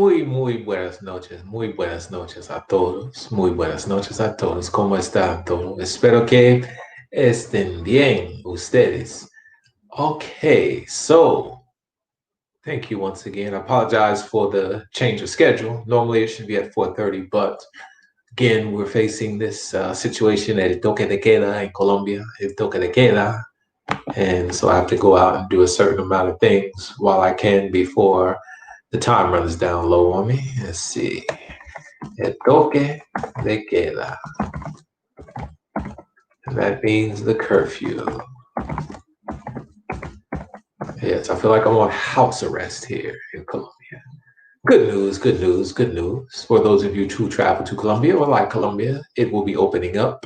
muy buenas noches a todos, muy buenas noches a todos. ¿Cómo están todos? Espero que estén bien ustedes. Okay, so thank you once again. I apologize for the change of schedule. Normally it should be at 4:30, but again, we're facing this situation at el toque de queda in Colombia, el toque de queda. And so I have to go out and do a certain amount of things while I can before the time runs down low on me. Let's see. El toque de queda. And that means the curfew. Yes, I feel like I'm on house arrest here in Colombia. Good news, good news, good news. For those of you who travel to Colombia or like Colombia, it will be opening up.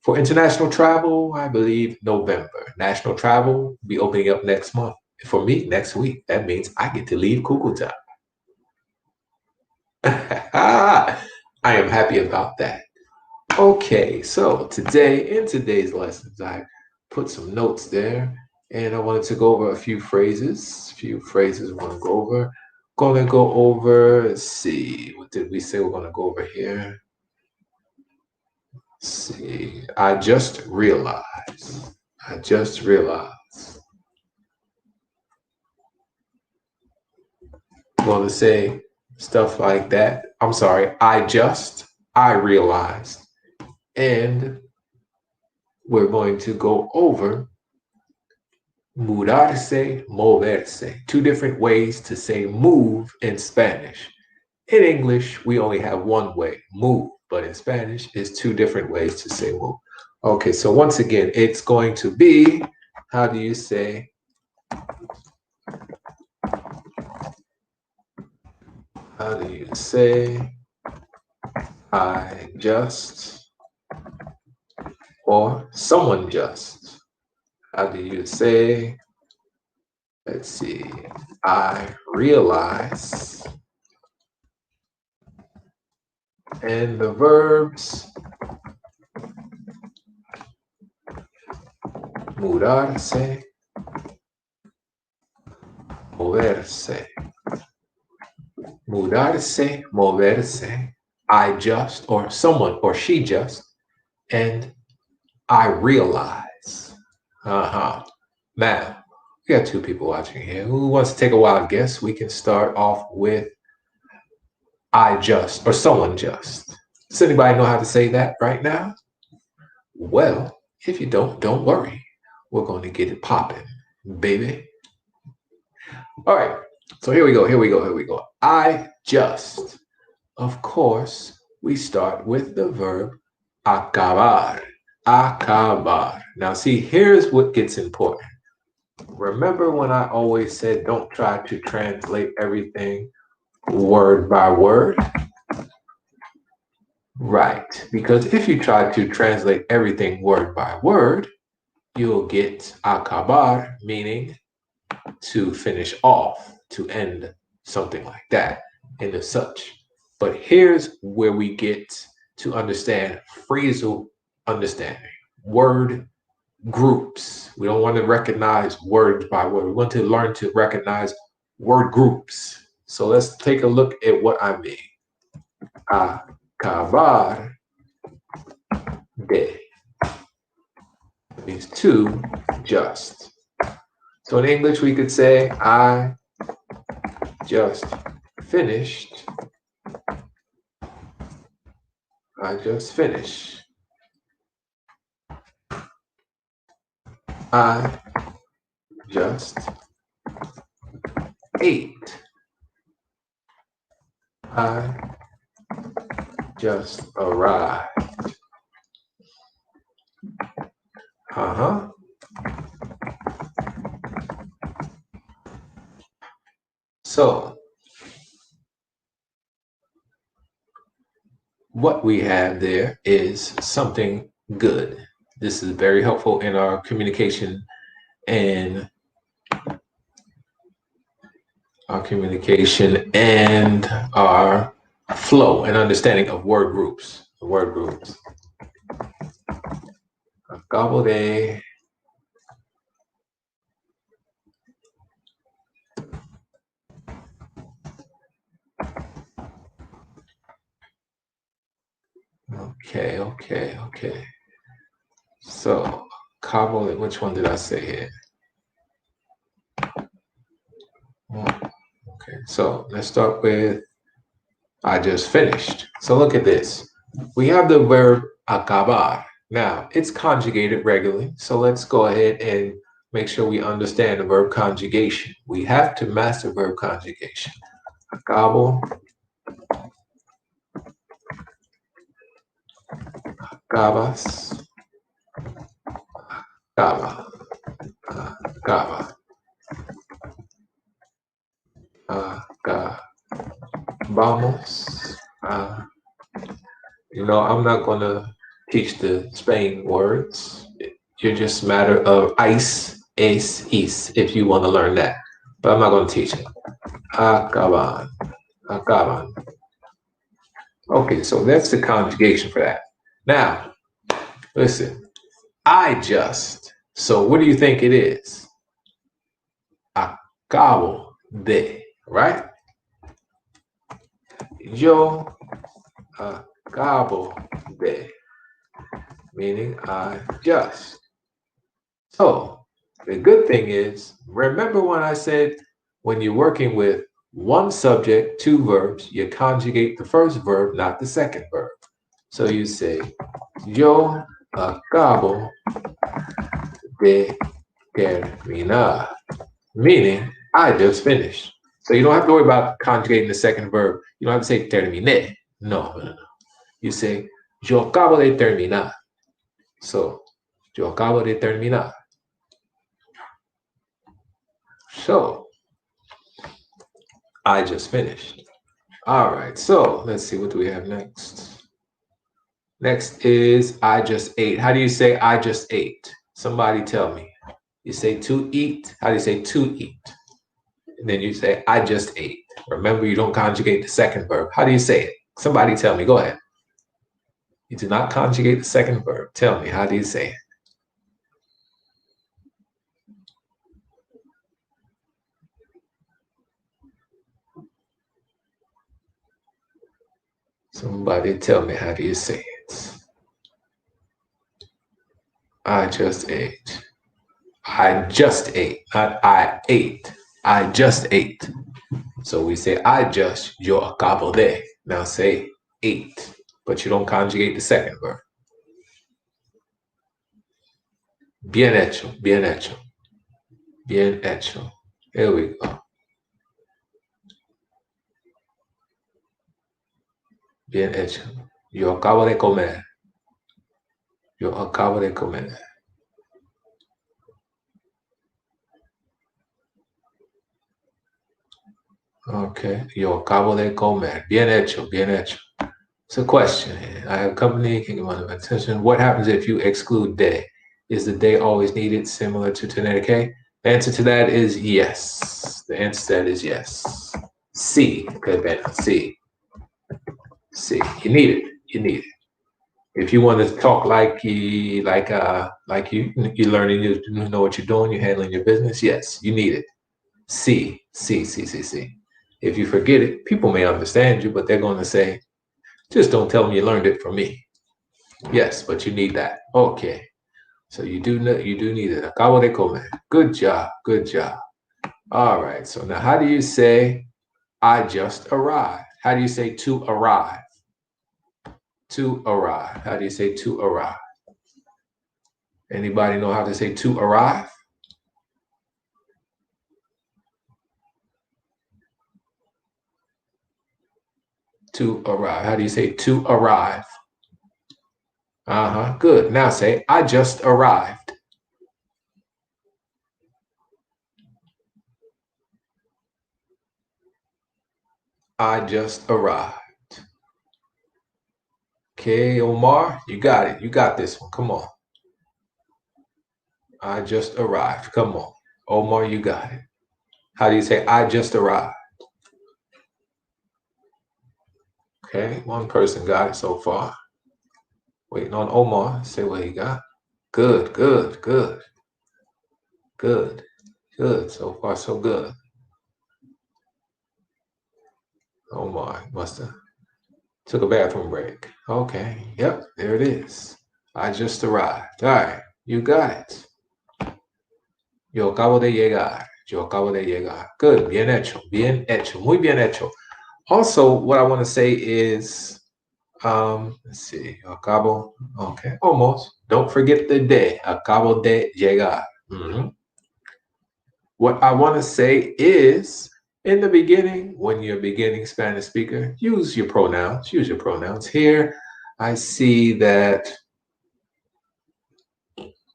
For international travel, I believe November. National travel will be opening up next month. For me, next week. That means I get to leave Cucuta. I am happy about that. Okay, so today, in today's lessons, I put some notes there, and I wanted to go over a few phrases. I want to go over. Gonna go over, let's see, what did we say we're gonna go over here? Let's see, I just realized. I just realized. I'm gonna say stuff like that. I'm sorry, I realized. And we're going to go over mudarse, moverse. Two different ways to say move in Spanish. In English, we only have one way, move, but in Spanish, it's two different ways to say move. Okay, so once again, it's going to be, how do you say, I just, or someone just? How do you say, let's see, I realize, and the verbs, mudarse, moverse. Mudarse, moverse, I just, or someone, or she just, and I realize. Now, we got two people watching here. Who wants to take a wild guess? We can start off with I just, or someone just. Does anybody know how to say that right now? Well, if you don't worry. We're going to get it popping, baby. All right, so here we go. I just. Of course, we start with the verb acabar. Acabar. Now, see, here's what gets important. Remember when I always said don't try to translate everything word by word? Right, because if you try to translate everything word by word, you'll get acabar, meaning to finish off, to end, something like that, and as such. But here's where we get to understand phrasal understanding, word groups. We don't want to recognize words by word. We want to learn to recognize word groups. So let's take a look at what I mean. Acabar de means to just. So in English, we could say, I just finished. I just finished. I just ate. I just arrived. So, what we have there is something good. This is very helpful in our communication and our flow and understanding of word groups. Word groups. Acabo de Okay. So, acabo, which one did I say here? Okay, so let's start with I just finished. So look at this. We have the verb acabar. Now, it's conjugated regularly. So let's go ahead and make sure we understand the verb conjugation. We have to master verb conjugation. Acabo, acabas, acaba, acaba, acabamos. I'm not going to teach the Spain words. You're just a matter of ice, es, is, if you want to learn that. But I'm not going to teach it. Acaban, acaban. Okay, so that's the conjugation for that. Now, listen, I just. So what do you think it is? Acabo de, right? Yo acabo de, meaning I just. So the good thing is, remember when I said when you're working with one subject, two verbs, you conjugate the first verb, not the second verb. So you say, yo acabo de terminar, meaning I just finished. So you don't have to worry about conjugating the second verb. You don't have to say terminé. No. You say, yo acabo de terminar. So, yo acabo de terminar. So, I just finished. All right, so let's see, what do we have next? Next is I just ate. How do you say I just ate? Somebody tell me. You say to eat. How do you say to eat? And then you say I just ate. Remember, you don't conjugate the second verb. How do you say it? Somebody tell me. Go ahead. You do not conjugate the second verb. Tell me, how do you say it? Somebody tell me, how do you say it? I just ate. I just ate, not I ate. I just ate. So we say I just, yo acabo de. Now say ate, but you don't conjugate the second verb. Bien hecho, bien hecho, bien hecho. Here we go. Bien hecho. Yo acabo de comer. Yo acabo de comer. Okay. Yo acabo de comer. Bien hecho, bien hecho. It's a question. I have company. Can you want my attention? What happens if you exclude de? Is the de always needed, similar to tener que? The answer to that is yes. The answer to that is yes. Sí, que pena. Sí. Sí. You need it. You need it. If you want to talk like you're learning, you know what you're doing, you're handling your business. Yes, you need it. Sí, sí, sí, sí, sí. If you forget it, people may understand you, but they're going to say, just don't tell them you learned it from me. Yes, but you need that. Okay. So you do need it. Acabo de comer. Good job. Good job. All right. So now how do you say I just arrived? How do you say to arrive? To arrive. How do you say to arrive? Anybody know how to say to arrive? To arrive. How do you say to arrive? Uh-huh. Good. Now say I just arrived. I just arrived. Okay, Omar, you got it. You got this one. Come on. I just arrived. Come on. Omar, you got it. How do you say I just arrived? Okay, one person got it so far. Waiting on Omar. Say what he got. Good, good, good. Good, good. So far, so good. Omar must have Took a bathroom break. Okay. Yep, there it is. I just arrived. All right. You got it. Yo acabo de llegar. Yo acabo de llegar. Good. Bien hecho. Bien hecho. Muy bien hecho. Also, what I want to say is, let's see. Yo acabo. Okay. Almost. Don't forget the de. Acabo de llegar. What I want to say is, in the beginning, when you're a beginning Spanish speaker, use your pronouns. Use your pronouns. Here, I see that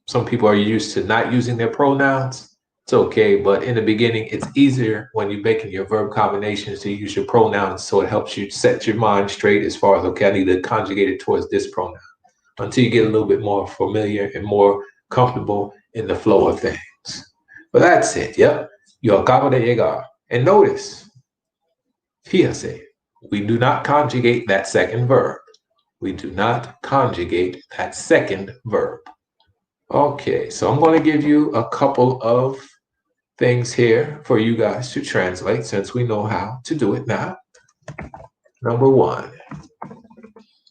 some people are used to not using their pronouns. It's okay, but in the beginning, it's easier when you're making your verb combinations to use your pronouns, so it helps you set your mind straight as far as, okay, I need to conjugate it towards this pronoun until you get a little bit more familiar and more comfortable in the flow of things. But that's it. Yep. Yo acabo de llegar. And notice, fíjese, we do not conjugate that second verb. We do not conjugate that second verb. Okay, so I'm going to give you a couple of things here for you guys to translate since we know how to do it now. Number one,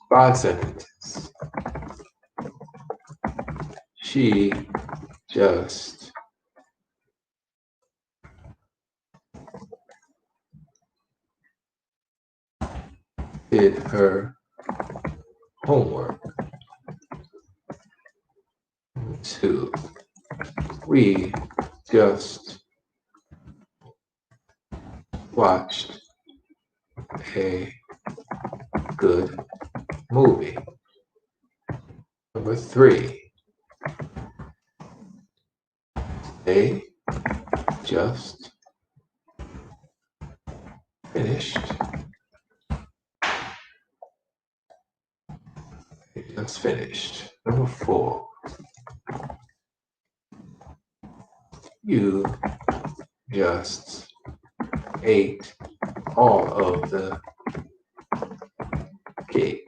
5 sentences. She just did her homework. 2, we just watched a good movie. Number 3, they just finished. They just finished. Number 4, you just ate all of the cake.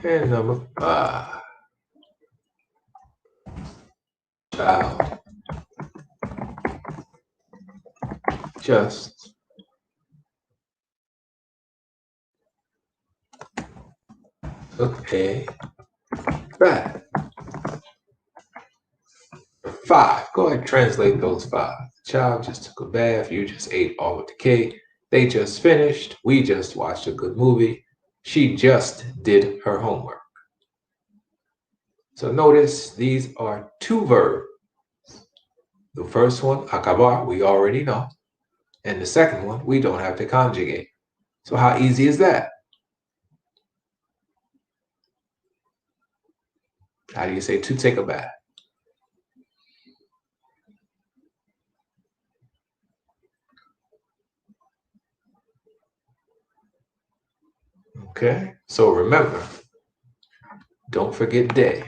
And number 5, child just took a bath. 5, go ahead and translate those 5. The child just took a bath. You just ate all of the cake. They just finished. We just watched a good movie. She just did her homework. So notice these are 2 verbs. The first one, acabar, we already know. And the second one, we don't have to conjugate. So how easy is that? How do you say to take a bath? Okay, so remember, don't forget de.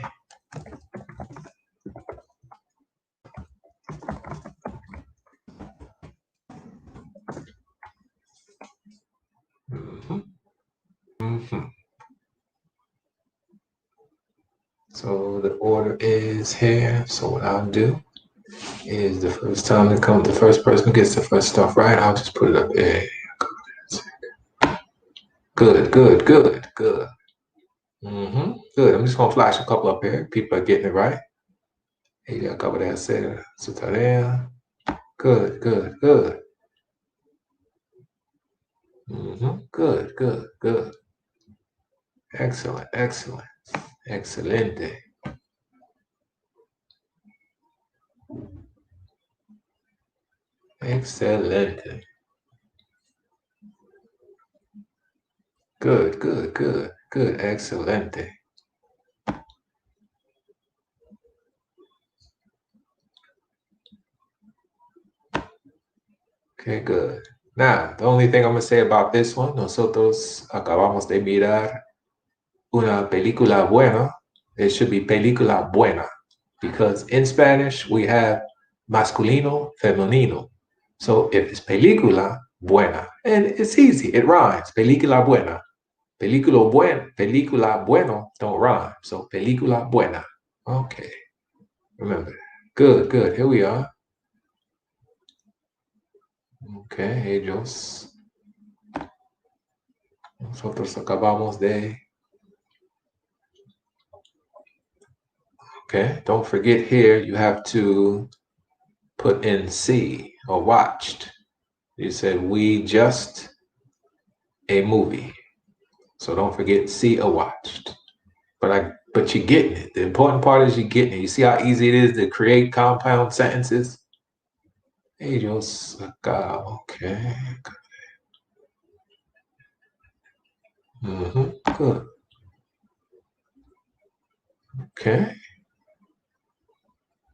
So the order is here. So what I'll do is the first time to come, the first person who gets the first stuff right, I'll just put it up there. Good, good, good, good. Good. I'm just gonna flash a couple up here. People are getting it right. Ella acaba de hacer su tarea. Good, good, good. Good, good, good. Excellent, excellent, excelente. Excelente. Good, good, good, good, excelente. Okay, good. Now, the only thing I'm going to say about this one, nosotros acabamos de mirar una película buena. It should be película buena because in Spanish we have masculino, femenino. So if it's película buena, and it's easy, it rhymes, película buena. Película bueno don't rhyme. So película buena. Okay, remember. Good, good. Here we are. Okay, ellos. Nosotros acabamos de. Okay, don't forget here you have to put in see or watched. You said we just a movie. So don't forget see or watched. But you're getting it. The important part is you're getting it. You see how easy it is to create compound sentences? Ellos acá, okay. Good. Okay.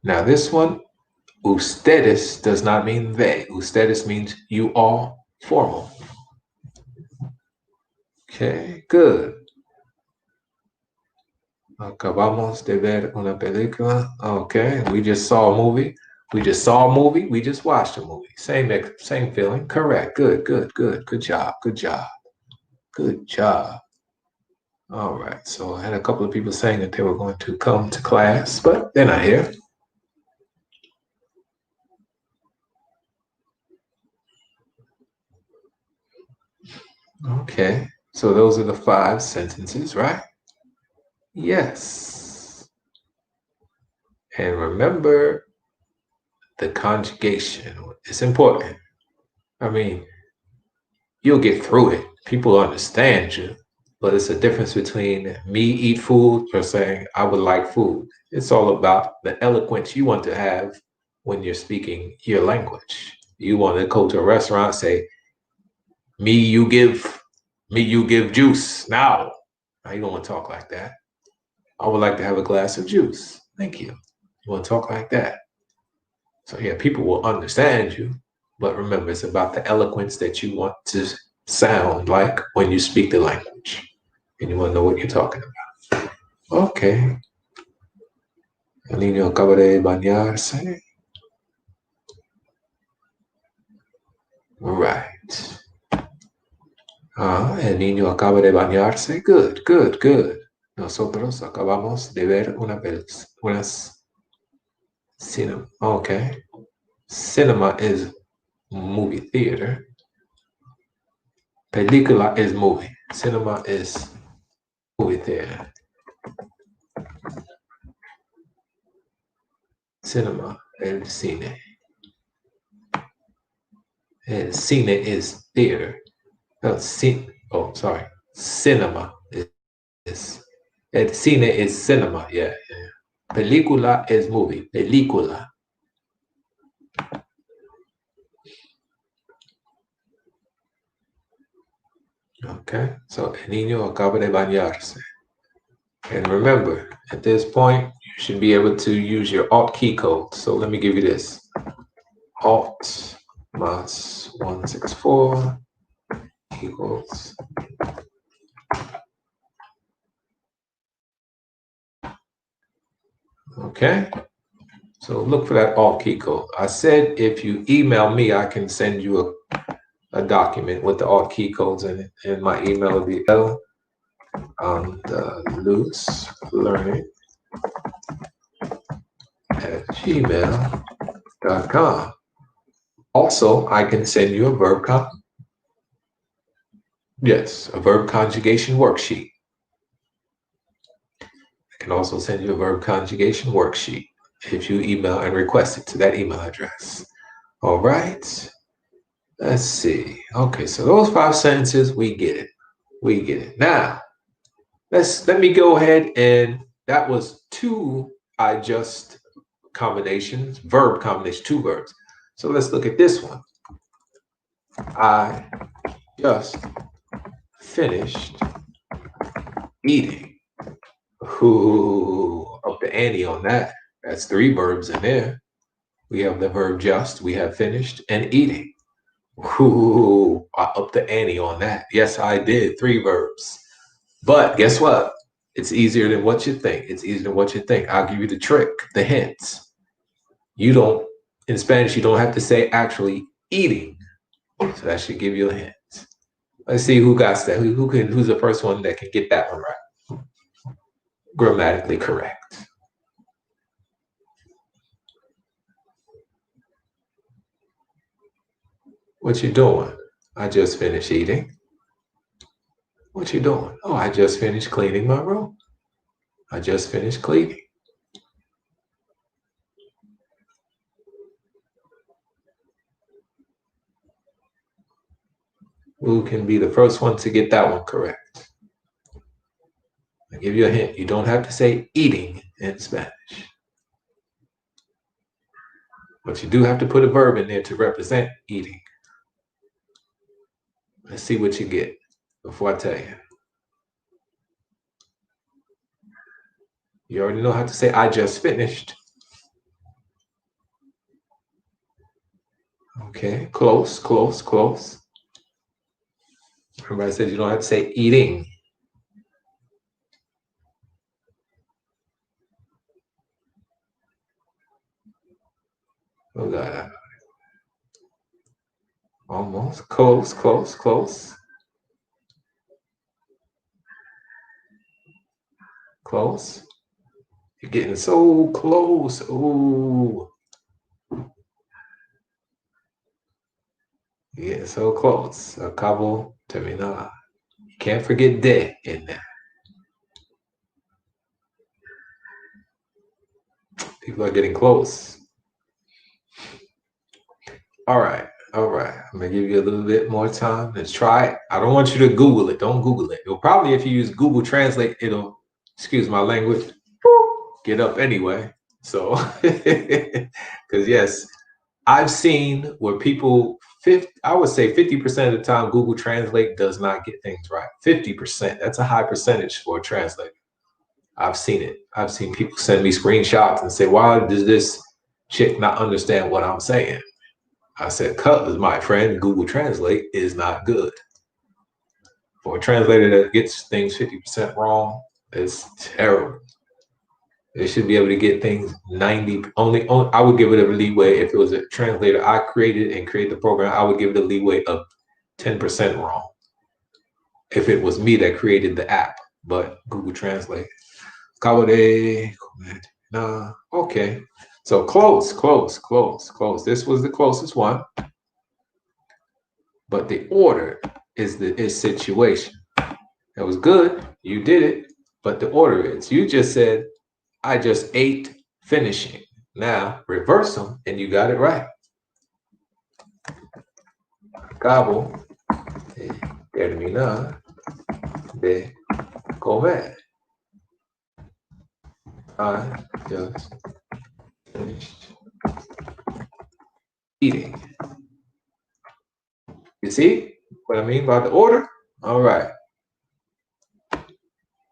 Now this one, ustedes does not mean they. Ustedes means you all, formal. Okay, good. Acabamos de ver una película. Okay, we just saw a movie. We just saw a movie. We just watched a movie. Same feeling. Correct. Good, good, good. Good job. Good job. Good job. All right. So I had a couple of people saying that they were going to come to class, but they're not here. Okay. So those are the 5 sentences, right? Yes. And remember the conjugation. It's important. I mean, you'll get through it. People understand you, but it's a difference between me eat food or saying I would like food. It's all about the eloquence you want to have when you're speaking your language. You want to go to a restaurant, say, me you give juice now. Now you don't want to talk like that. I would like to have a glass of juice. Thank you. You want to talk like that. So yeah, people will understand you, but remember, it's about the eloquence that you want to sound like when you speak the language, and you want to know what you're talking about. Okay. El niño acaba de bañarse. Right. El niño acaba de bañarse. Good, good, good. Nosotros acabamos de ver unas cinema. Okay. Cinema is movie theater. Película is movie. Cinema is movie theater. Cinema, el cine. El cine is theater. No, sorry. Cinema is el cine is cinema. Yeah, yeah. Película is movie. Película. Okay, so el niño acaba de bañarse. And remember, at this point, you should be able to use your Alt key code. So let me give you this. Alt plus 164 equals. Okay, so look for that Alt key code. I said if you email me, I can send you a document with the Alt key codes in it. And my email will be L on the loose learning at gmail.com. Also, I can send you a verb conjugation worksheet. I can also send you a verb conjugation worksheet if you email and request it to that email address. All right. Let's see. Okay, so those 5 sentences, we get it. We get it. Now, let me go ahead, and that was 2 I just combinations, verb combination, 2 verbs. So let's look at this one. I just finished eating. Ooh, up the ante on that. That's 3 verbs in there. We have the verb just, we have finished, and eating. Ooh, I upped the ante on that. Yes, I did. 3 verbs. But guess what? It's easier than what you think. It's easier than what you think. I'll give you the trick, the hints. In Spanish, you don't have to say actually eating. So that should give you a hint. Let's see who got that. Who's the first one that can get that one right? Grammatically correct. What you doing? I just finished eating. What you doing? Oh, I just finished cleaning my room. I just finished cleaning. Who can be the first one to get that one correct? I'll give you a hint. You don't have to say eating in Spanish. But you do have to put a verb in there to represent eating. Let's see what you get before I tell you. You already know how to say I just finished. Okay, close, close, close. Everybody says you don't have to say eating. Oh God. Almost. Close, close, close. Close. You're getting so close. Ooh. You're getting so close. Acabo, terminar. You can't forget de in there. People are getting close. All right. All right. I'm going to give you a little bit more time. Let's try it. I don't want you to Google it. Don't Google it. It'll probably, if you use Google Translate, it'll, excuse my language, get up anyway. So, because yes, I've seen where people, I would say 50% of the time, Google Translate does not get things right. 50%. That's a high percentage for a translator. I've seen it. I've seen people send me screenshots and say, why does this chick not understand what I'm saying? I said, because my friend, Google Translate is not good. For a translator that gets things 50% wrong, it's terrible. They should be able to get things 90. Only I would give it a leeway if it was a translator I created and created the program. I would give it a leeway of 10% wrong if it was me that created the app. But Google Translate, okay. So close, close, close, close. This was the closest one, but the order is situation. That was good. You did it, but the order is. You just said, I just ate finishing. Now reverse them and you got it right. Acabo de terminar de comer. I just finished eating. You see what I mean by the order? All right.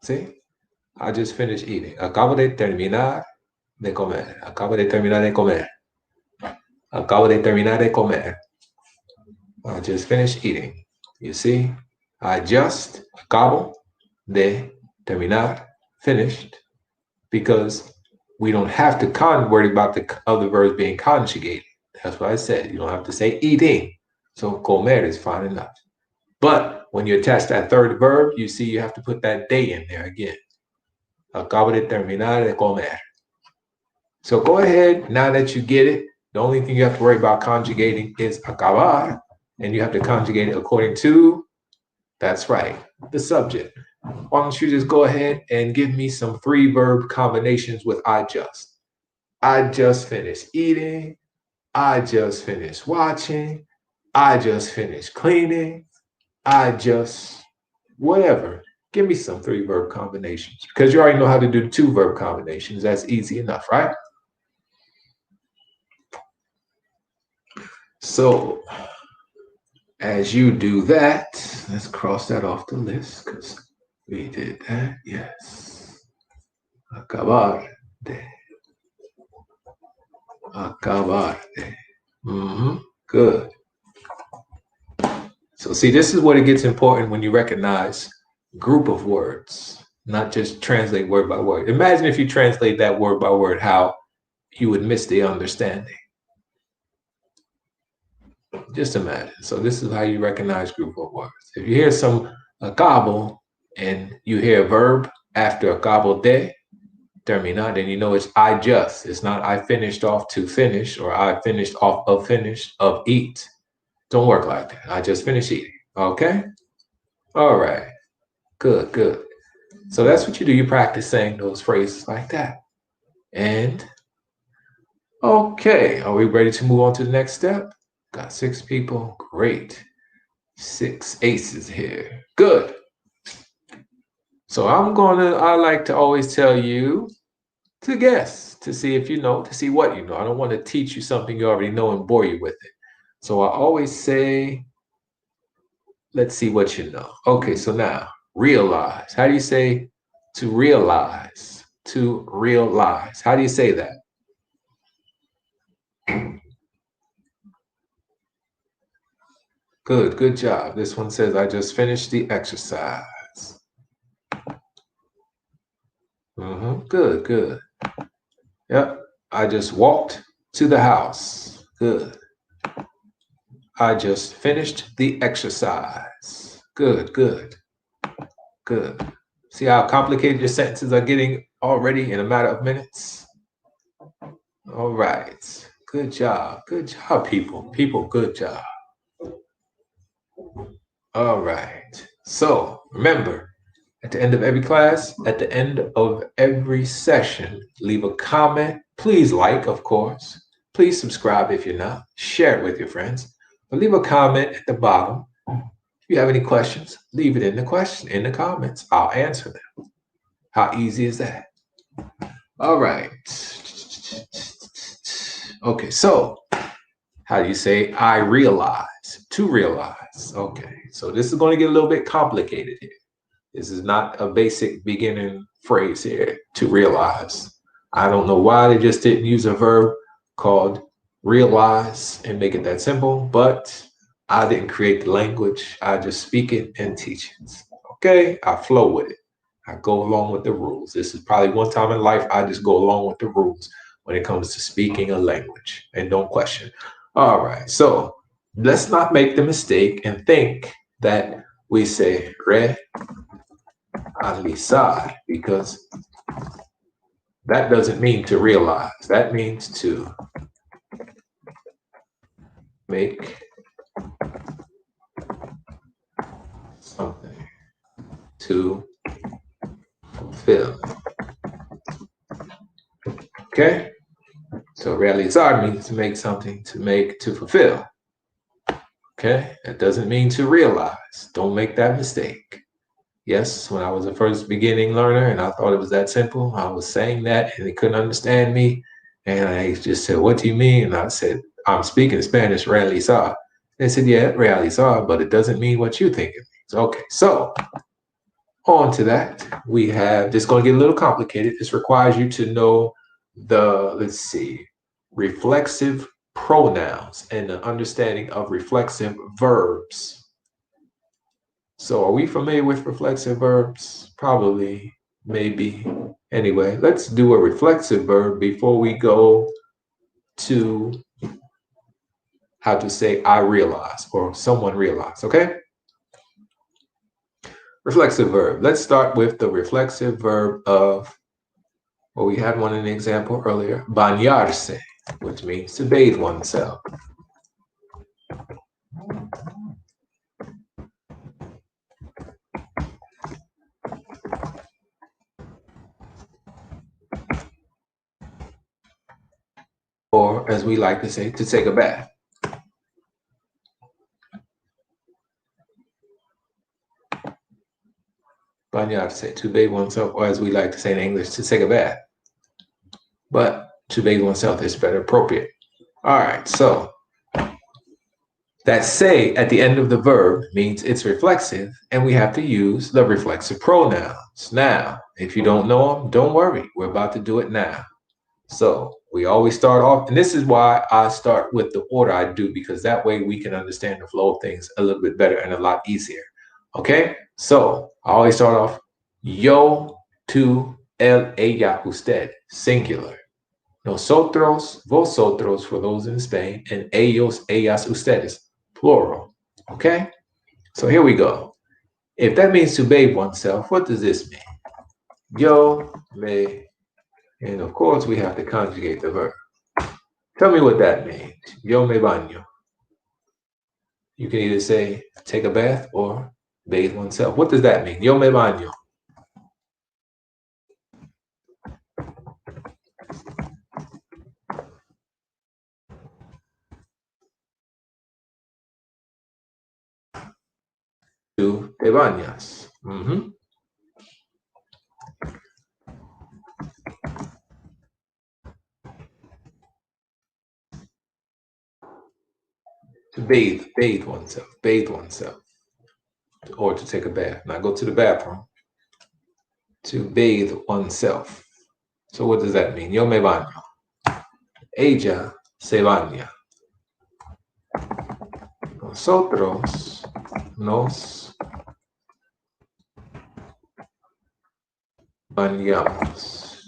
See? I just finished eating. Acabo de terminar de comer. Acabo de terminar de comer. Acabo de terminar de comer. I just finished eating. You see? I just, acabo de terminar, finished, because we don't have to worry about the other verbs being conjugated. That's what I said. You don't have to say eating. So comer is fine enough. But when you attach that third verb, you see you have to put that de in there again. Acabo de terminar de comer. So go ahead, now that you get it, the only thing you have to worry about conjugating is acabar, and you have to conjugate it according to, that's right, the subject. Why don't you just go ahead and give me some 3 verb combinations with I just. I just finished eating. I just finished watching. I just finished cleaning. I just, whatever. Give me some 3 verb combinations because you already know how to do 2 verb combinations. That's easy enough, right? So as you do that, let's cross that off the list because we did that. Yes. Acabar de. Acabar de. Good. So see, this is what it gets important when you recognize group of words, not just translate word by word. Imagine if you translate that word by word, how you would miss the understanding. Just imagine. So this is how you recognize group of words. If you hear some acabo and you hear a verb after acabo de terminar, then you know it's I just. It's not I finished off to finish or I finished off of finish of eat. Don't work like that. I just finished eating. Okay? All right. Good, good. So that's what you do. You practice saying those phrases like that. And okay, are we ready to move on to the next step? Got 6 people. Great. 6 aces here. Good. So I like to always tell you to guess, to see if you know, to see what you know. I don't want to teach you something you already know and bore you with it. So I always say, let's see what you know. Okay, so now realize. How do you say to realize? To realize. How do you say that? Good, good job. This one says, I just finished the exercise. Good, good. Yep, I just walked to the house. Good. I just finished the exercise. Good, good, good. See how complicated your sentences are getting already in a matter of minutes? All right. Good job. Good job, people. People, good job. All right. So remember, at the end of every class, at the end of every session, leave a comment. Please like, of course. Please subscribe if you're not. Share it with your friends. But leave a comment at the bottom. If you have any questions, leave it in the comments. I'll answer them. How easy is that? All right. Okay, so how do you say I realize? To realize. Okay, so this is going to get a little bit complicated here. This is not a basic beginning phrase here, to realize. I don't know why they just didn't use a verb called realize and make it that simple, but I didn't create the language. I just speak it and teach it. Okay, I flow with it. I go along with the rules. This is probably one time in life I just go along with the rules when it comes to speaking a language and don't question. All right, so let's not make the mistake and think that we say realizar, because that doesn't mean to realize. That means to make something, to fulfill. Okay? So realizar means to make something, to fulfill. Okay? That doesn't mean to realize. Don't make that mistake. Yes, when I was a first beginning learner and I thought it was that simple, I was saying that and they couldn't understand me. And I just said, what do you mean? And I said, I'm speaking Spanish, realizar. They said, yeah, realizar, but it doesn't mean what you think it means. Okay, so on to that. We have, this is going to get a little complicated. This requires you to know let's see, reflexive pronouns and the understanding of reflexive verbs. So are we familiar with reflexive verbs? Probably, maybe. Anyway, let's do a reflexive verb before we go to how to say I realize or someone realized, okay? Reflexive verb. Let's start with the reflexive verb of, well, we had one in the example earlier, bañarse, which means to bathe oneself. Or as we like to say, to take a bath. Bañarse, to bathe oneself, or as we like to say in English, to take a bath. But to bathe oneself is better appropriate. All right, so that say at the end of the verb means it's reflexive, and we have to use the reflexive pronouns. Now, if you don't know them, don't worry. We're about to do it now. So we always start off, and this is why I start with the order I do, because that way we can understand the flow of things a little bit better and a lot easier. Okay, so I always start off yo, tú, él, ella, usted, singular. Nosotros, vosotros, for those in Spain, and ellos, ellas, ustedes, plural. Okay, so here we go. If that means to bathe oneself, what does this mean? Yo, me, and of course we have to conjugate the verb. Tell me what that means. Yo me baño. You can either say take a bath or bathe oneself. What does that mean? Yo me baño. Tú te bañas. To bathe oneself, or to take a bath. Not go to the bathroom. To bathe oneself. So what does that mean? Yo me baño. Ella se baña. Nosotros nos bañamos.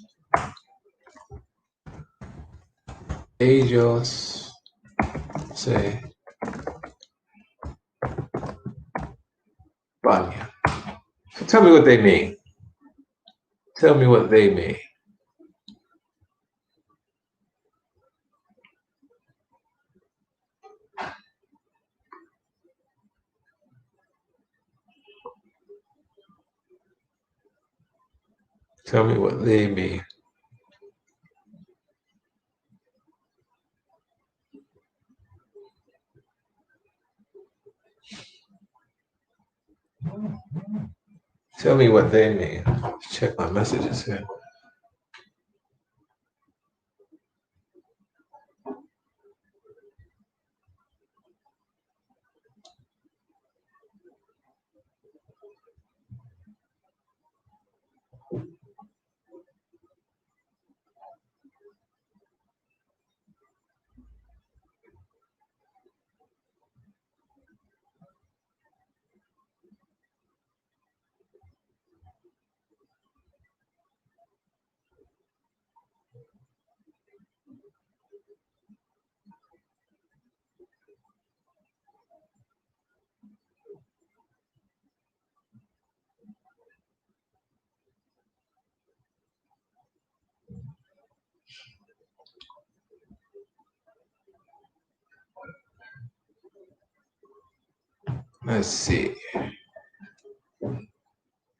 Ellos se bañan. So tell me what they mean. Tell me what they mean. Tell me what they mean. Tell me what they mean. Let's check my messages here. Let's see.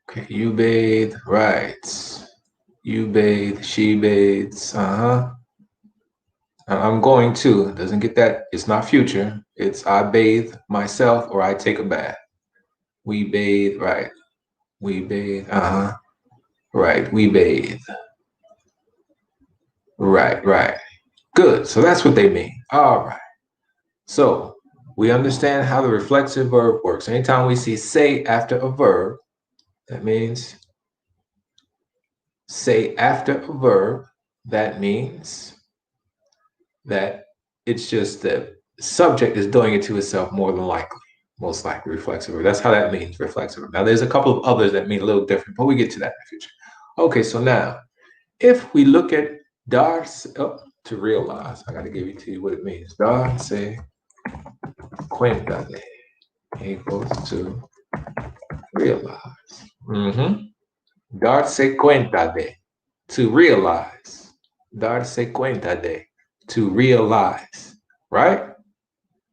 Okay, you bathe, right. You bathe, she bathes, I'm going to, doesn't get that, it's not future. It's I bathe myself or I take a bath. We bathe, right. We bathe, right, we bathe. Right. Good, so that's what they mean. All right. So we understand how the reflexive verb works. Anytime we see say after a verb, that means say after a verb, that means that it's just the subject is doing it to itself more than likely, most likely reflexive verb. That's how that means, reflexive verb. Now, there's a couple of others that mean a little different, but we get to that in the future. Okay, so now, if we look at darse, to realize, I got to give you to you what it means. Darse cuenta de equals to realize. Darse cuenta de, to realize. Darse cuenta de, to realize, right?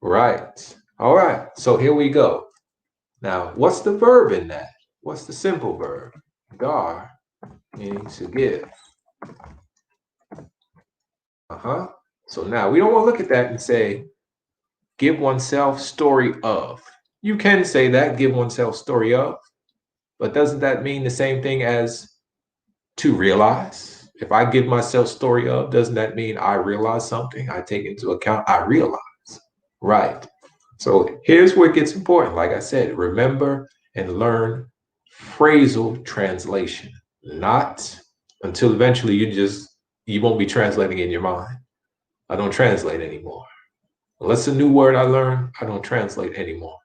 Right. All right. So here we go. Now, what's the verb in that? What's the simple verb? Dar, meaning to give. So now we don't want to look at that and say, give oneself story of. You can say that, give oneself story of, but doesn't that mean the same thing as to realize? If I give myself story of, doesn't that mean I realize something? I take into account, I realize. Right. So here's where it gets important. Like I said, remember and learn phrasal translation, not until eventually you won't be translating in your mind. I don't translate anymore. Unless a new word I learn, I don't translate anymore.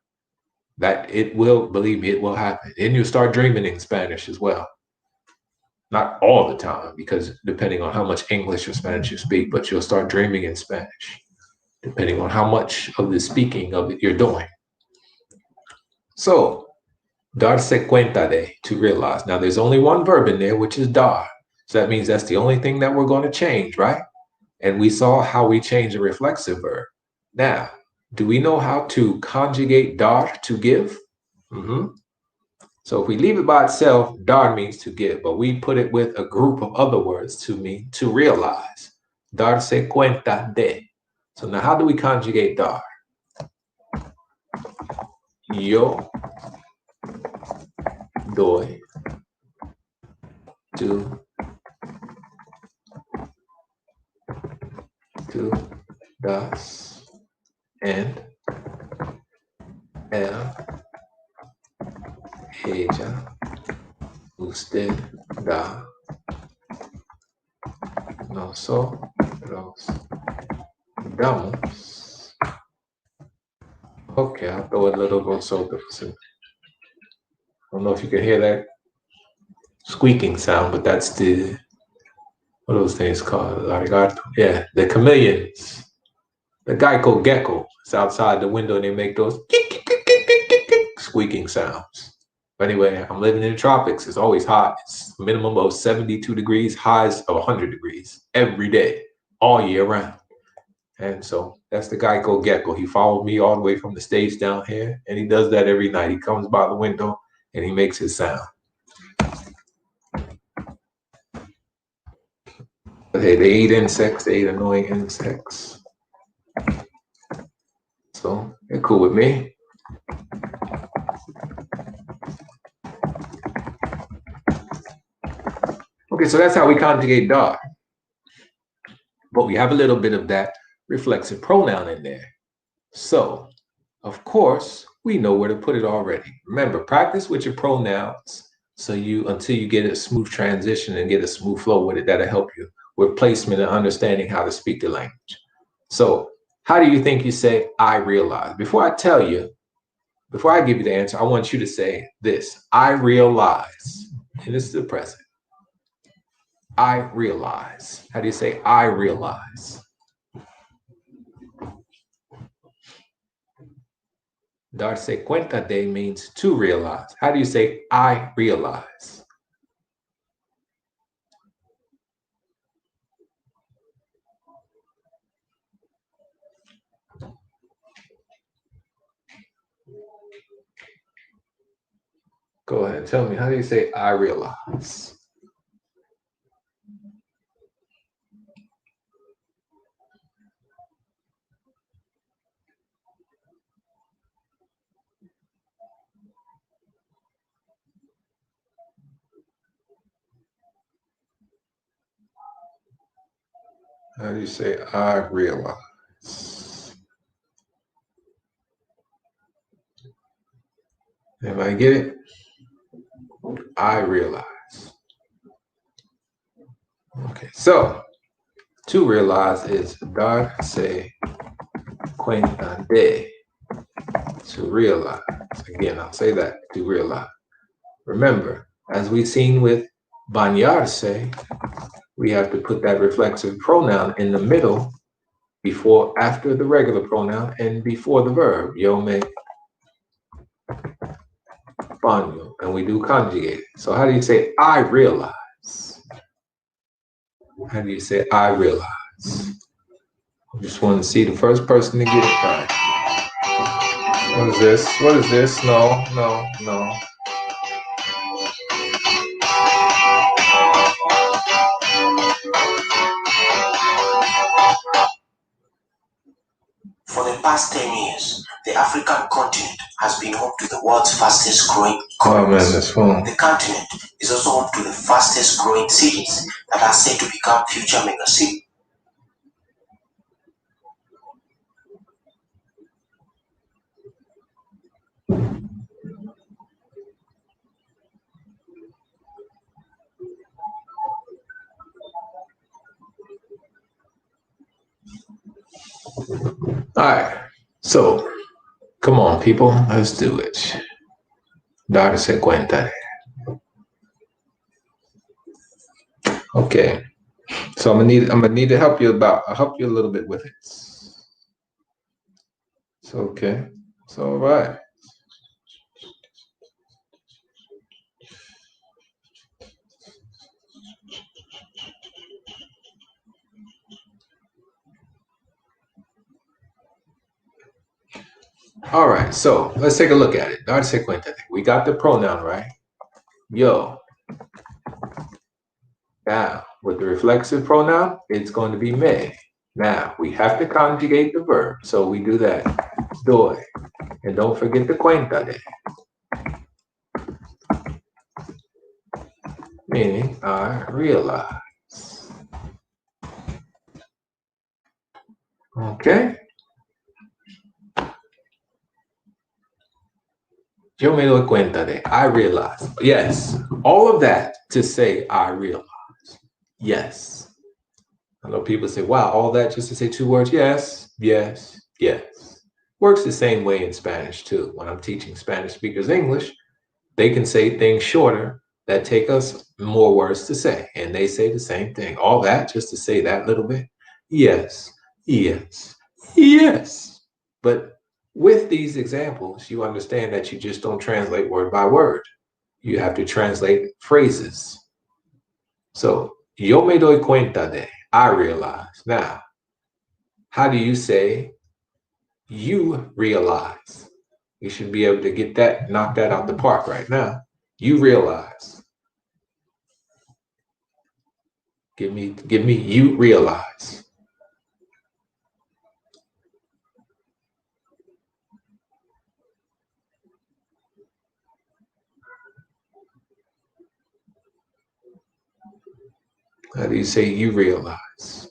That it will, believe me, it will happen. And you'll start dreaming in Spanish as well. Not all the time, because depending on how much English or Spanish you speak, but you'll start dreaming in Spanish, depending on how much of the speaking of it you're doing. So, darse cuenta de, to realize. Now, there's only one verb in there, which is dar. So that means that's the only thing that we're going to change, right? And we saw how we change a reflexive verb. Now, Do we know how to conjugate dar, to give? So if we leave it by itself, dar means to give, but we put it with a group of other words to mean to realize. Darse cuenta de. So now how do we conjugate dar? Yo doy, tú das, and él, ella, usted da, nosotros damos. Okay, I'll throw a little nosotros in. I don't know if you can hear that squeaking sound, but that's the, what are those things called? Arigato. Yeah, the chameleons. The Geico gecko is outside the window and they make those squeaking sounds. But anyway, I'm living in the tropics. It's always hot. It's a minimum of 72 degrees, highs of 100 degrees every day, all year round. And so that's the Geico gecko. He followed me all the way from the stage down here, and he does that every night. He comes by the window and he makes his sound. But hey, they eat insects. They eat annoying insects. So they're cool with me. Okay, so that's how we conjugate dar. But we have a little bit of that reflexive pronoun in there. So, of course, we know where to put it already. Remember, practice with your pronouns so until you get a smooth transition and get a smooth flow with it. That'll help you with placement and understanding how to speak the language. So, how do you think you say, I realize? Before I give you the answer, I want you to say this, I realize. And this is the present. I realize. How do you say, I realize? Darse cuenta de means to realize. How do you say, I realize? Go ahead, tell me, how do you say, I realize? How do you say, I realize? Everybody get it? I realize. Okay, so to realize is darse cuenta de. To realize. Again, I'll say that, to realize. Remember, as we've seen with Bañarse, we have to put that reflexive pronoun in the middle after the regular pronoun and before the verb. Yo me baño. And we do conjugate. So how do you say I realize? How do you say I realize? I just want to see the first person to get it right. What is this? What is this? No, no, no. For the past 10 years, the African continent has been home to the world's fastest growing economies. Oh man, this phone. The continent is also home to the fastest growing cities that are set to become future megacities. All right, so come on, people, let's do it. Darse cuenta. Okay, so I'm gonna need to help you a little bit with it. It's okay. It's all right. All right, so let's take a look at it. Darse cuenta. We got the pronoun, right? Yo. Now, with the reflexive pronoun, it's going to be me. Now, we have to conjugate the verb, so we do that. Doy. And don't forget the cuenta de. Meaning, I realize. Okay? Yo me doy cuenta de. I realize. Yes. All of that to say I realize. Yes. I know people say, wow, all that just to say two words? Yes, yes, yes. Works the same way in Spanish too. When I'm teaching Spanish speakers English, they can say things shorter that take us more words to say. And they say the same thing. All that just to say that little bit. Yes, yes, yes. But with these examples, you understand that you just don't translate word by word. You have to translate phrases. So, yo me doy cuenta de, I realize. Now, how do you say you realize? You should be able to get that, knock that out the park right now. You realize. Give me, you realize. How do you say you realize?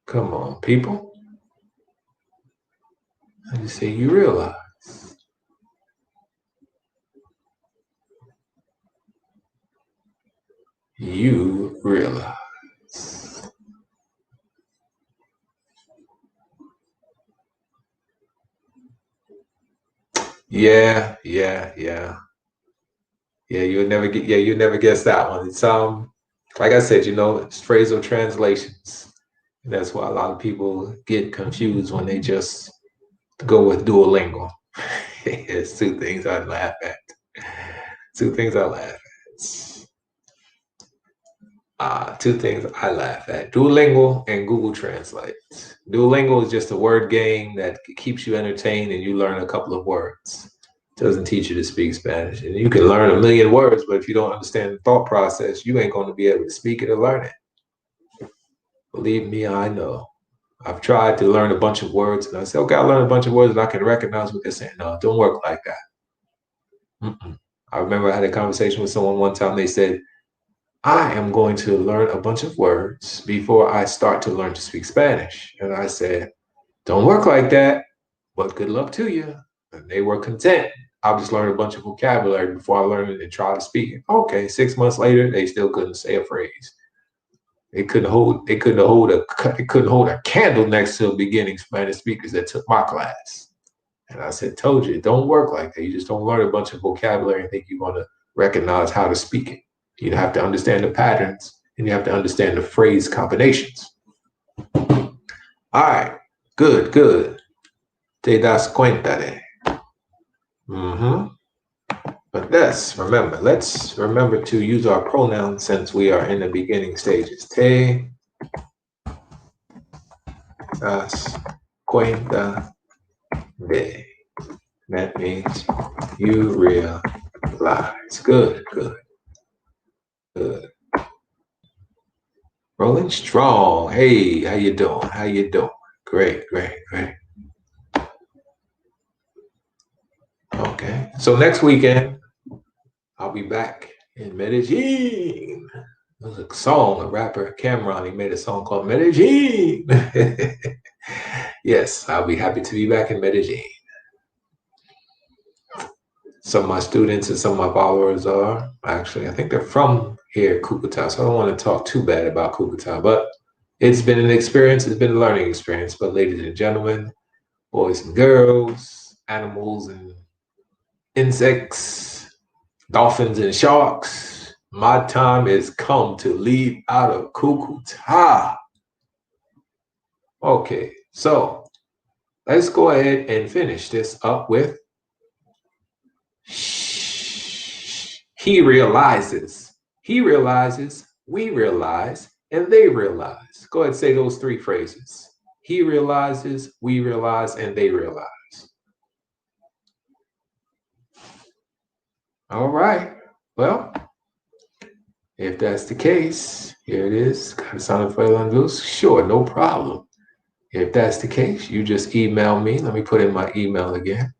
Come on, people. How do you say you realize? You realize. Yeah, yeah, yeah. Yeah, you'll never guess that one. It's like I said, it's phrasal translations. And that's why a lot of people get confused when they just go with Duolingo. It's two things I laugh at. Two things I laugh at. Two things I laugh at. Duolingo and Google Translate. Duolingo is just a word game that keeps you entertained and you learn a couple of words. It doesn't teach you to speak Spanish. And you can learn a million words, but if you don't understand the thought process, you ain't going to be able to speak it or learn it. Believe me, I know. I've tried to learn a bunch of words and I say, okay, I learned a bunch of words and I can recognize what they're saying. No, it don't work like that. Mm-mm. I remember I had a conversation with someone one time. They said, I am going to learn a bunch of words before I start to learn to speak Spanish. And I said, don't work like that, but good luck to you. And they were content. I'll just learn a bunch of vocabulary before I learn it and try to speak it. Okay, 6 months later, they still couldn't say a phrase. They couldn't hold a candle next to beginning Spanish speakers that took my class. And I said, told you, it don't work like that. You just don't learn a bunch of vocabulary and think you're going to recognize how to speak it. You have to understand the patterns and you have to understand the phrase combinations. All right, good, good. Te das cuenta de. But let's remember to use our pronouns since we are in the beginning stages. Te das cuenta de. That means you realize. Good, good, good. Rolling strong. Hey, how you doing? How you doing? Great, great, great. Okay. So next weekend, I'll be back in Medellin. There's a song, a rapper, Cameron, he made a song called Medellin. Yes, I'll be happy to be back in Medellin. Some of my students and some of my followers are actually, I think they're from here, Cucuta. So I don't want to talk too bad about Cucuta, but it's been an experience. It's been a learning experience. But ladies and gentlemen, boys and girls, animals and insects, dolphins and sharks, my time is come to leave out of Cucuta. Okay, so let's go ahead and finish this up with he realizes, we realize, and they realize. Go ahead and say those three phrases. He realizes, we realize, and they realize. All right. Well, if that's the case, here it is. Got a sound for loose? Sure, no problem. If that's the case, you just email me. Let me put in my email again.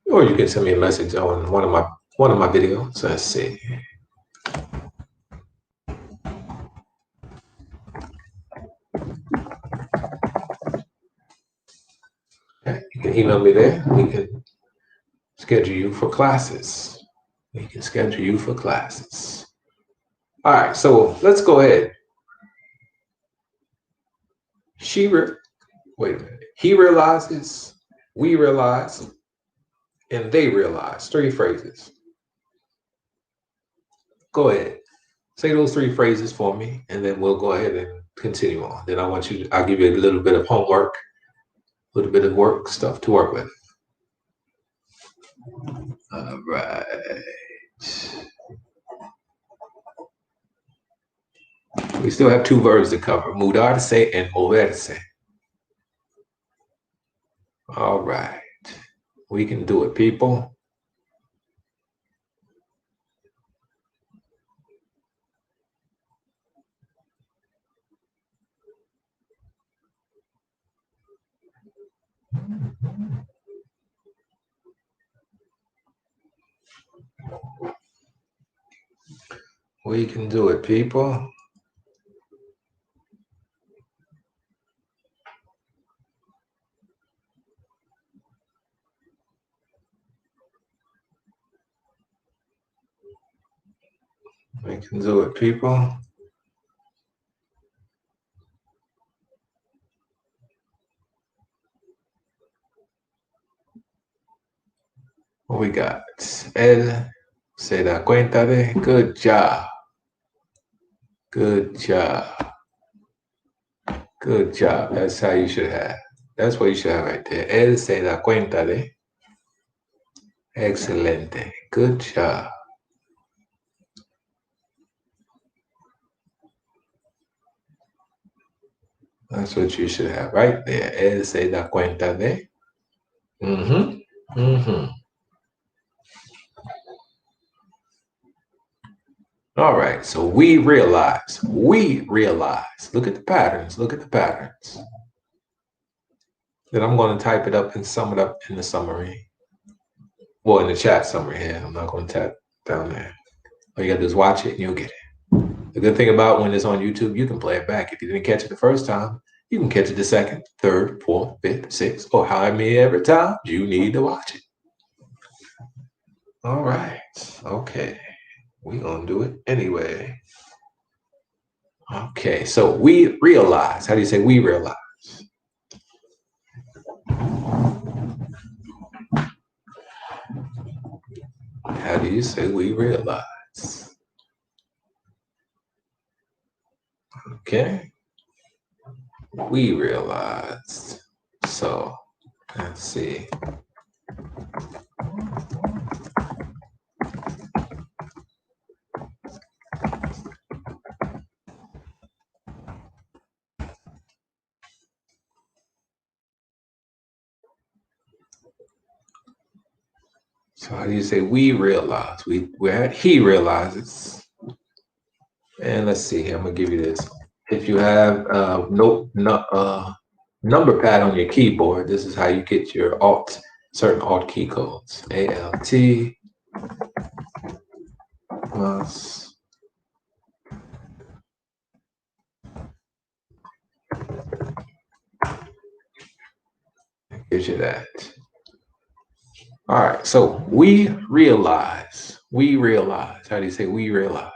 Or you can send me a message on one of my videos. Let's see. Okay, you can email me there. We can schedule you for classes. We can schedule you for classes. All right, so let's go ahead. Wait a minute. He realizes, we realize, and they realize. Three phrases. Go ahead. Say those three phrases for me, and then we'll go ahead and continue on. Then I'll give you a little bit of homework, a little bit of work stuff to work with. All right. We still have two verbs to cover, Mudarse and Moverse. All right. We can do it, people. We can do it, people. We can do it, people. What we got? Él se da cuenta de. Good job. Good job. Good job. That's how you should have. That's what you should have right there. Él se da cuenta de. Excelente. Good job. That's what you should have right there. Él se da cuenta de. Mm-hmm. Mm-hmm. All right. So we realize. We realize. Look at the patterns. Look at the patterns. Then I'm going to type it up and sum it up in the summary. Well, in the chat summary here. I'm not going to tap down there. All you got to do is watch it and you'll get it. The good thing about when it's on YouTube, you can play it back. If you didn't catch it the first time, you can catch it the second, third, fourth, fifth, sixth, or however many every time you need to watch it. All right. Okay. We're going to do it anyway. Okay. So we realize. How do you say we realize? How do you say we realize? Okay. We realized. So let's see. So how do you say we realize? We're at he realizes. And let's see here. I'm gonna give you this. If you have number pad on your keyboard, this is how you get your certain alt key codes. ALT plus gives you that. All right, so we realize. We realize. How do you say we realize?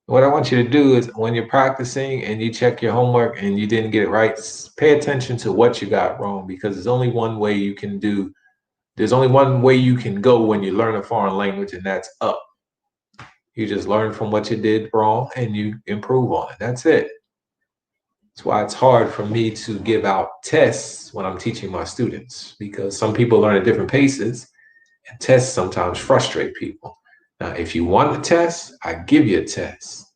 What I want you to do is when you're practicing and you check your homework and you didn't get it right, pay attention to what you got wrong, because there's only one way you can go when you learn a foreign language, and that's up. You just learn from what you did wrong and you improve on it. That's it. That's why it's hard for me to give out tests when I'm teaching my students, because some people learn at different paces and tests sometimes frustrate people. Now, if you want a test, I give you a test.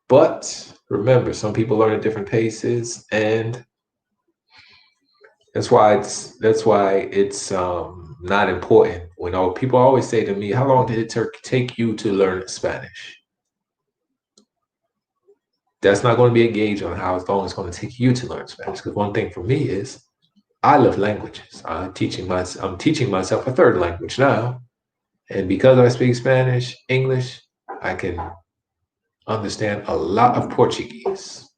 But remember, some people learn at different paces, and that's why it's not important. When people always say to me, "How long did it take you to learn Spanish?" That's not going to be a gauge on how long it's going to take you to learn Spanish. Because one thing for me is, I love languages. I'm teaching myself a third language now, and because I speak Spanish, English, I can understand a lot of Portuguese.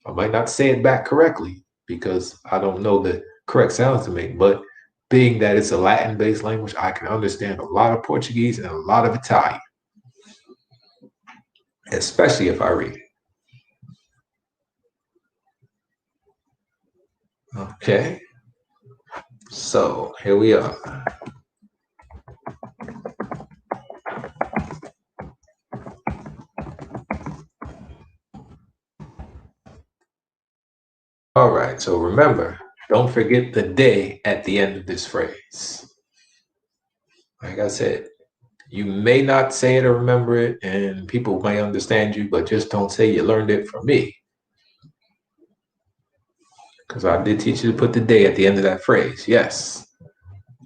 I might not say it back correctly because I don't know the correct sounds to make, but being that it's a Latin-based language, I can understand a lot of Portuguese and a lot of Italian, especially if I read it. Okay, so here we are. All right, so remember, don't forget the day at the end of this phrase. Like I said, you may not say it or remember it, and people may understand you, but just don't say you learned it from me. Because I did teach you to put the day at the end of that phrase. Yes.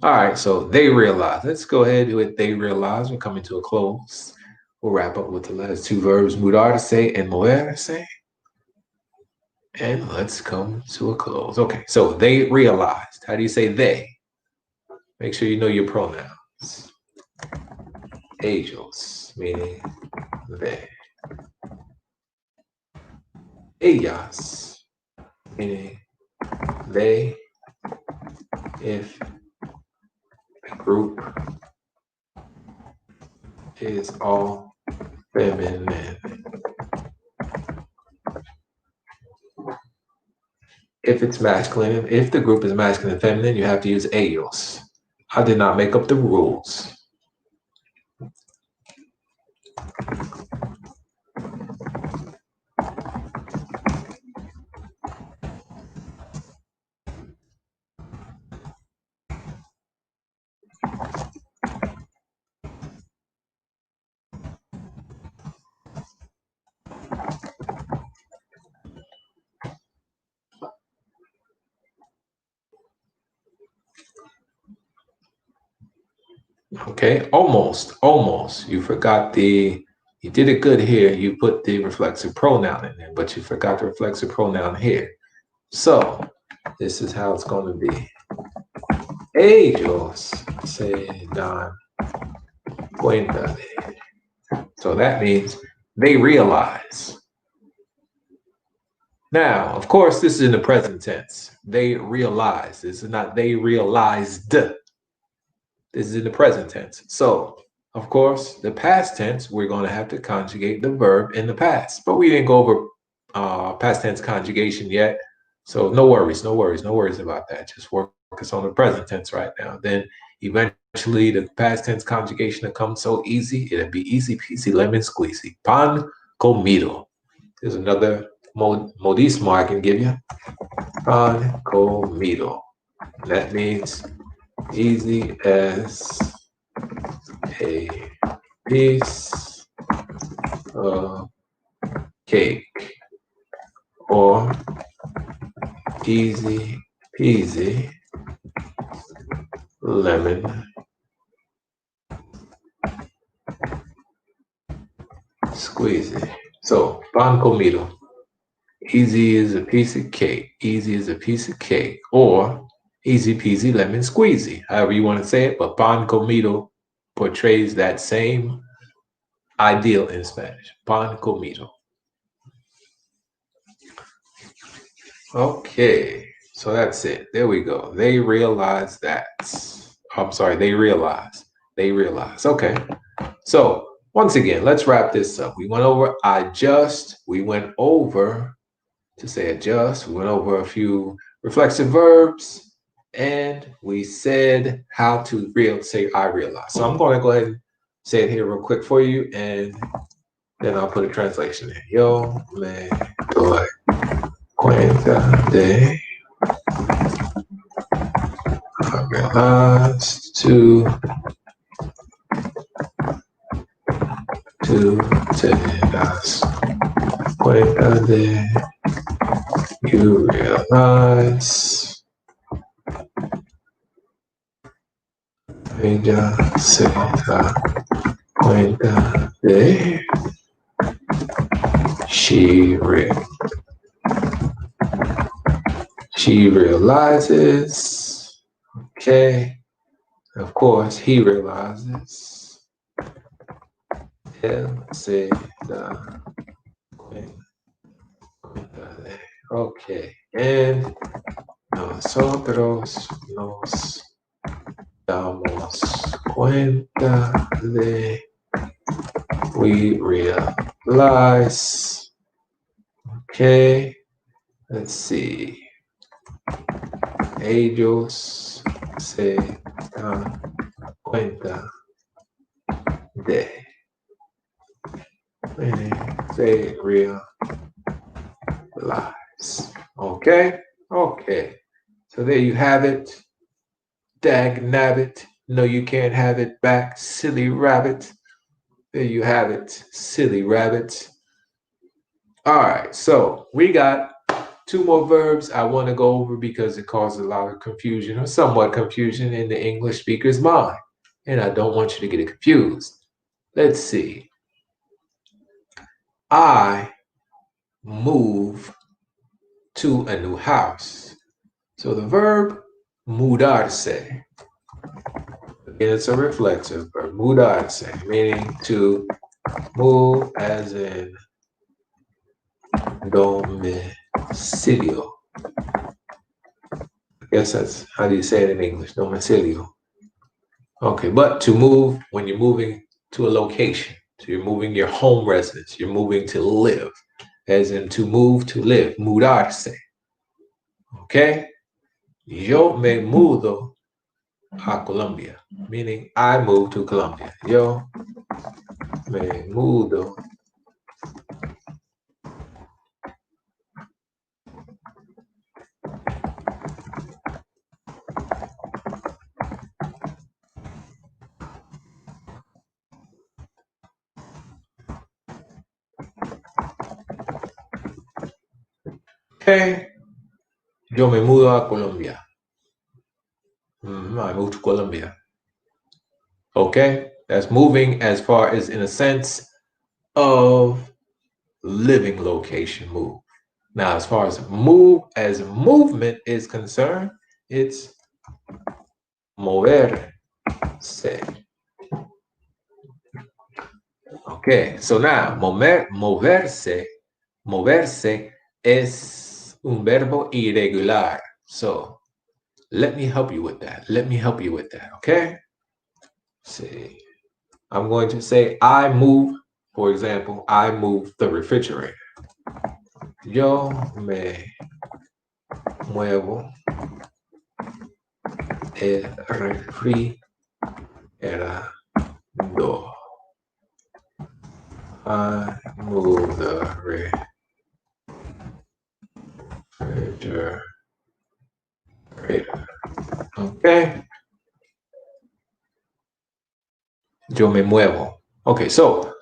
All right, so they realize. Let's go ahead with they realize. We're coming to a close. We'll wrap up with the last two verbs, mudarse and moverse. And let's come to a close. Okay, so they realized. How do you say they? Make sure you know your pronouns. Ellos, meaning they. Ellas, meaning they, if the group is all feminine. If it's masculine, if the group is masculine and feminine, you have to use ellos. I did not make up the rules. Okay, almost. You did it good here. You put the reflexive pronoun in there, but you forgot the reflexive pronoun here. So this is how it's going to be. Ellos se dan cuenta de. So that means they realize. Now, of course, this is in the present tense. They realize. This is not they realized. This is in the present tense. So, of course, the past tense, we're going to have to conjugate the verb in the past. But we didn't go over past tense conjugation yet. So no worries about that. Just focus on the present tense right now. Then eventually the past tense conjugation will come so easy. It'll be easy peasy lemon squeezy. Pan comido. There's another modismo I can give you. Pan comido. That means easy as a piece of cake, or easy peasy lemon squeezy. So pan comido. Easy is a piece of cake. Easy is a piece of cake, or easy peasy lemon squeezy, however you want to say it, but pan comido portrays that same ideal in Spanish. Pan comido. Okay, so that's it. There we go. They realize that. I'm sorry, they realize. They realize. Okay. So once again, let's wrap this up. We went over adjust. We went over to say adjust. We went over a few reflexive verbs, and we said how to say I realize. So I'm going to go ahead and say it here real quick for you, and then I'll put a translation in. Yo me doy cuenta de realize to Tú te das cuenta de. You realize. Ella se da cuenta de. She realizes. Okay. Of course, he realizes. Él se da cuenta de. Okay. And nosotros nos damos cuenta de. We realize. Okay. Let's see. Ellos se dan cuenta de. They realize. Okay? Okay. So there you have it. Dag nabbit. No, you can't have it back. Silly rabbit. There you have it. Silly rabbit. All right. So we got 2 more verbs I want to go over because it causes a lot of confusion or somewhat confusion in the English speaker's mind. And I don't want you to get it confused. Let's see. I move to a new house. So the verb mudarse. Again, it's a reflexive verb. Mudarse, meaning to move as in domicilio. I guess that's how do you say it in English, domicilio. Okay, but to move when you're moving to a location. So you're moving your home residence. You're moving to live, as in to move to live. Mudarse. Okay? Yo me mudo a Colombia, meaning I moved to Colombia. Yo me mudo. Okay? Yo me mudo a Colombia. I moved to Colombia. Okay? That's moving as far as in a sense of living location move. Now, as far as move as movement is concerned, it's moverse. Okay, so now moverse es un verbo irregular. So let me help you with that. Okay? See, I'm going to say I move, for example, I move the refrigerator. Yo me muevo el refrigerador. I move the refrigerator. Okay. Yo me muevo. Okay, so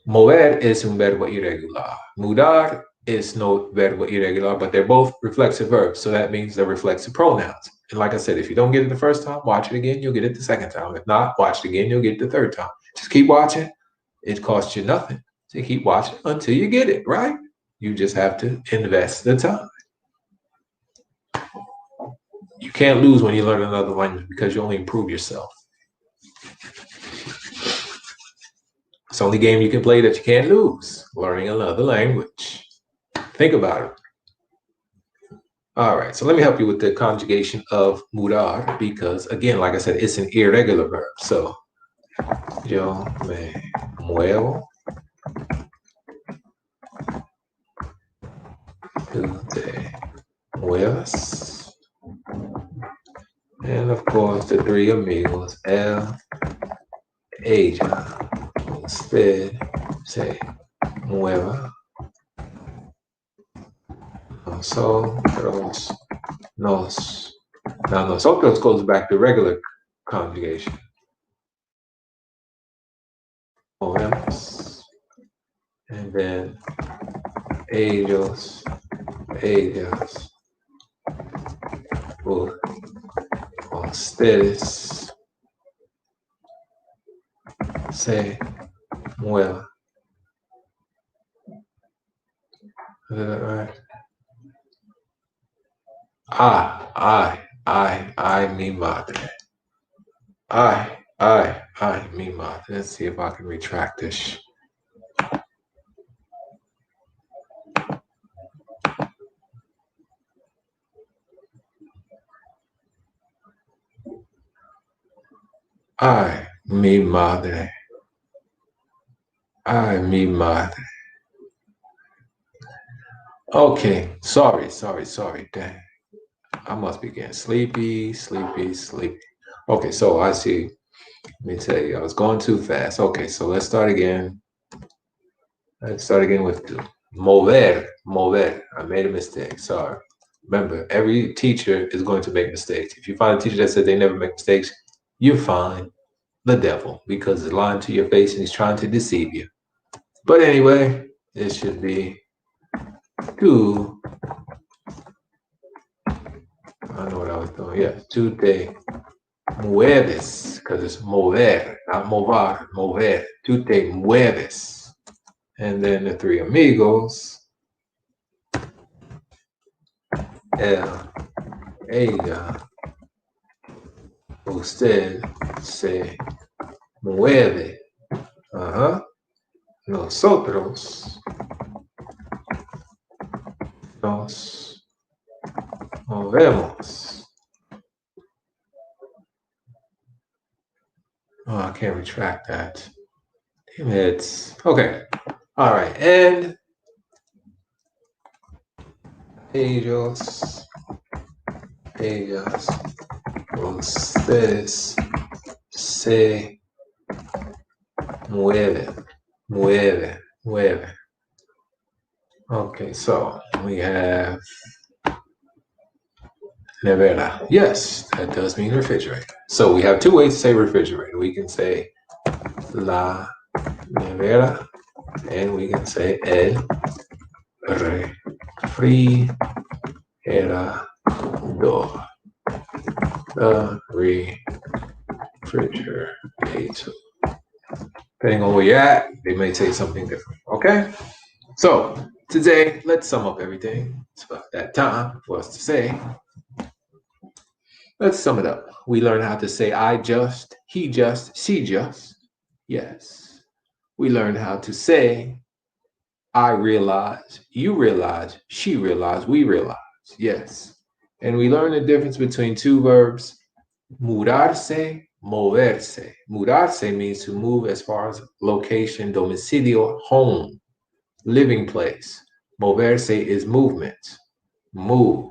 mover is un verbo irregular. Mudar is no verbo irregular, but they're both reflexive verbs. So that means they're reflexive pronouns. And like I said, if you don't get it the first time, watch it again, you'll get it the second time. If not, watch it again, you'll get it the third time. Just keep watching. It costs you nothing. So you keep watching until you get it, right? You just have to invest the time. You can't lose when you learn another language because you only improve yourself. It's the only game you can play that you can't lose, learning another language. Think about it. All right, so let me help you with the conjugation of mudar because, again, like I said, it's an irregular verb. So, yo me muevo. Tú te muevas. And of course, the 3 amigos, él, ella, usted se mueva. Nosotros nos. Now, nosotros goes back to regular conjugation. Movemos. and then ellos, ellas, ustedes se muevan. Is that right? I, mi madre. I, mi madre. Let's see if I can retract this. I, mi madre. I, mi madre. Okay, sorry. Dang. I must be getting sleepy. Okay, so I see. Let me tell you, I was going too fast. Okay, so let's start again. Let's start again with mover. I made a mistake. Sorry. Remember, every teacher is going to make mistakes. If you find a teacher that said they never make mistakes, you find the devil because he's lying to your face and he's trying to deceive you. But anyway, it should be tú. I know what I was doing. Yeah, tú te mueves because it's mover, not movar, mover. Tú te mueves. And then the three amigos. Él, ella, usted se mueve. Nosotros nos movemos. Oh, I can't retract that. Damn it. Okay. All right. And ellos, ellas, ustedes se mueven. Okay, so we have nevera. Yes, that does mean refrigerator. So we have two ways to say refrigerator. We can say la nevera, and we can say el refrigerador. The refrigerator. Depending on where you're at, they may say something different. Okay? So today, let's sum up everything. It's about that time for us to say. Let's sum it up. We learned how to say I just, he just, she just. Yes. We learned how to say I realize, you realize, she realized, we realize. Yes. And we learned the difference between two verbs, mudarse, moverse. Mudarse means to move as far as location, domicilio, home, living place. Moverse is movement. Move.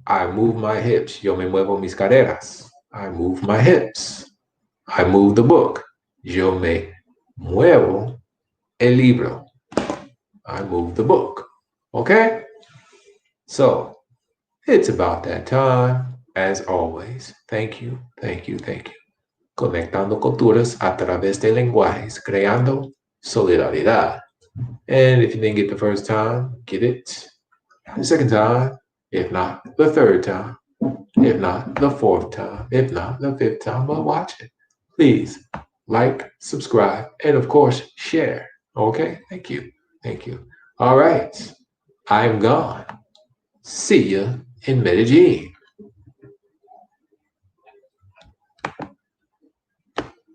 I move my hips. Yo me muevo mis caderas. I move my hips. I move the book. Yo me muevo el libro. I move the book. Okay? So, it's about that time. As always, thank you. Conectando culturas a través de lenguajes, creando solidaridad. And if you didn't get the first time, get it the second time. If not, the third time. If not, the fourth time. If not, the fifth time. But watch it. Please like, subscribe, and of course, share. Okay? Thank you. All right. I'm gone. See you in Medellin.